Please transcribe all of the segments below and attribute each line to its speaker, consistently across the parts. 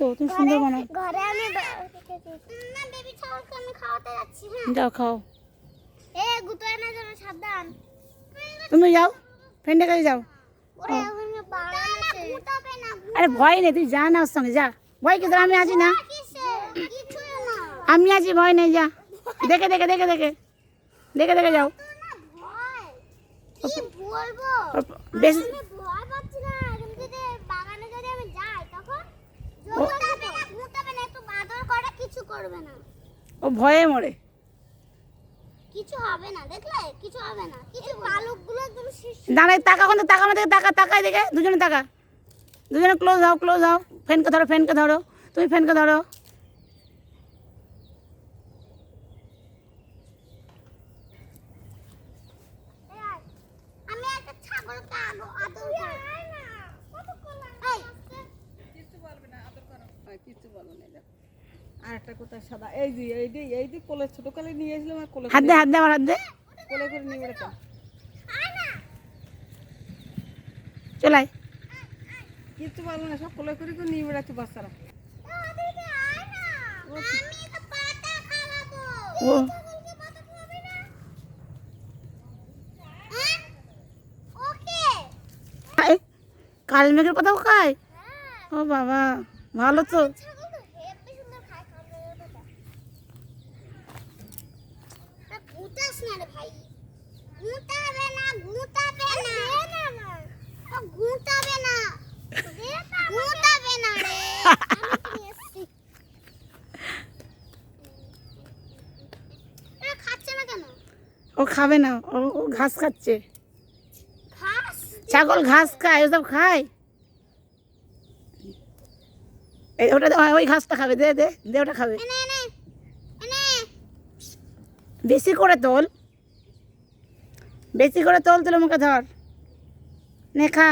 Speaker 1: তো, তুমি সুন্দর বানাও।
Speaker 2: ঘরে আমি না বেবি ছাগলকে আমি খাওয়াতে যাচ্ছি। হ্যাঁ
Speaker 1: যাও খাও।
Speaker 2: গুতোয় না যেন, সাবধান।
Speaker 1: তুমি যাও, ফ্রেন্ডের কাছে যাও।
Speaker 2: ওরে ওখানে বাগান আছে। গুতাবে না।
Speaker 1: আরে ভয় নেই, তুই যা না ওর সঙ্গে যা। ভয় কি তোর, আমি আছি না।
Speaker 2: কিছু না।
Speaker 1: আমি আছি, ভয় নেই, যা। দেখে দেখে দেখে দেখে দেখে দেখে যাও।
Speaker 2: কি বলবো,
Speaker 1: বেশি
Speaker 2: আমি ভয় পাচ্ছি না। কিন্তু যে বাগানে যদি আমি যাই তখন গুতাবে না, একটু বাদর করে কিছু করবে না।
Speaker 1: ও ভয়ে মরে।
Speaker 2: কিছু হবে না, দেখলে কিছু হবে না। কিছু ভালুকগুলো একদম
Speaker 1: দাঁড়াই, তাকা কোন, তাকা আমাদের, তাকা, তাকাই দেখে, দুজনে তাকা, দুজনে ক্লোজ হও, ক্লোজ হও। ফ্যানকে ধরো, ফ্যানকে ধরো, তুমি ফ্যানকে ধরো।
Speaker 2: আমি একটা ছাগলকে আদর করি না।
Speaker 3: কিছু বলবে না, আদর করো। কিছু বলো না। দেখো আর একটা কোথায় সাদা, এই যে কোলে ছোট কালে নিয়ে এসলাম, আর কোলে
Speaker 1: হাত দে, হাত দে, আমার হাত দে।
Speaker 3: কোলে করে নিয়ে বেড়াতাম।
Speaker 1: চলাই।
Speaker 3: কিছু বলো না, সব কোলে করে করে নিয়ে বেড়াচ্ছে বাচ্চারা।
Speaker 2: ওদিকে আয় না, আমি তো পাতা খাওয়াবো।
Speaker 1: ও
Speaker 2: ছাগলকে পাতা খাওয়াবে না? হ্যাঁ? ওকে।
Speaker 1: খায়, কাল মেঘের পাতাও খায়।
Speaker 2: হ্যাঁ,
Speaker 1: ও বাবা, ভালো তো।
Speaker 2: ছাগল তো হেব্বি সুন্দর খায় কামড়ের পাতা। তা গুতাস না রে ভাই। গুতাবে না, গুতাবে না। দে না না। ও গুতাবে না। দে না। গুতাবে না রে। আমি তো নিয়ে এসেছি। এটা খাচ্ছে না কেন?
Speaker 1: ও খাবে না, ও ঘাস খাচ্ছে।
Speaker 2: ঘাস?
Speaker 1: ছাগল ঘাস খায়, ওসব খায়। এই ওটা ওই ঘাসটা খাবে, দে দে দে, ওটা খাবে।
Speaker 2: এনে এনে এনে।
Speaker 1: বেশি করে তোল, বেশি করে তোল, তুলে মুখে ধর, নে খা।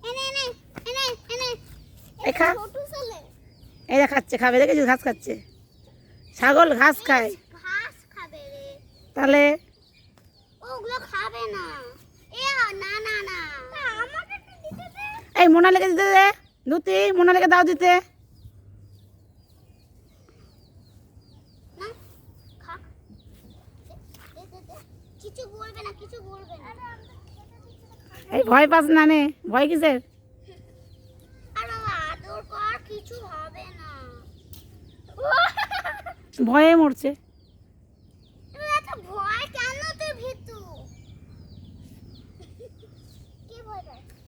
Speaker 2: এনে এনে এনে এনে।
Speaker 1: এই খা।
Speaker 2: ছোট ছেলে
Speaker 1: এই দেখ খাচ্ছে, খাবে, দেখেছিস ঘাস খাচ্ছে। ছাগল ঘাস খায়।
Speaker 2: ঘাস খাবে রে।
Speaker 1: তাহলে
Speaker 2: ওগুলো খাবে না। এ না না না, আমাকে একটু দিতে দে।
Speaker 1: এই মোনালিকে দিতে দে, ধুতি মোনালিকে দাও দিতে।
Speaker 2: না খা। দে দে দে। কিছু বলবে না, কিছু বলবে না।
Speaker 1: এই ভয় পাস না, নে ভয় কিসের।
Speaker 2: আর বাবা আদর কর, কিছু হবে না।
Speaker 1: ভয়ে মরছে।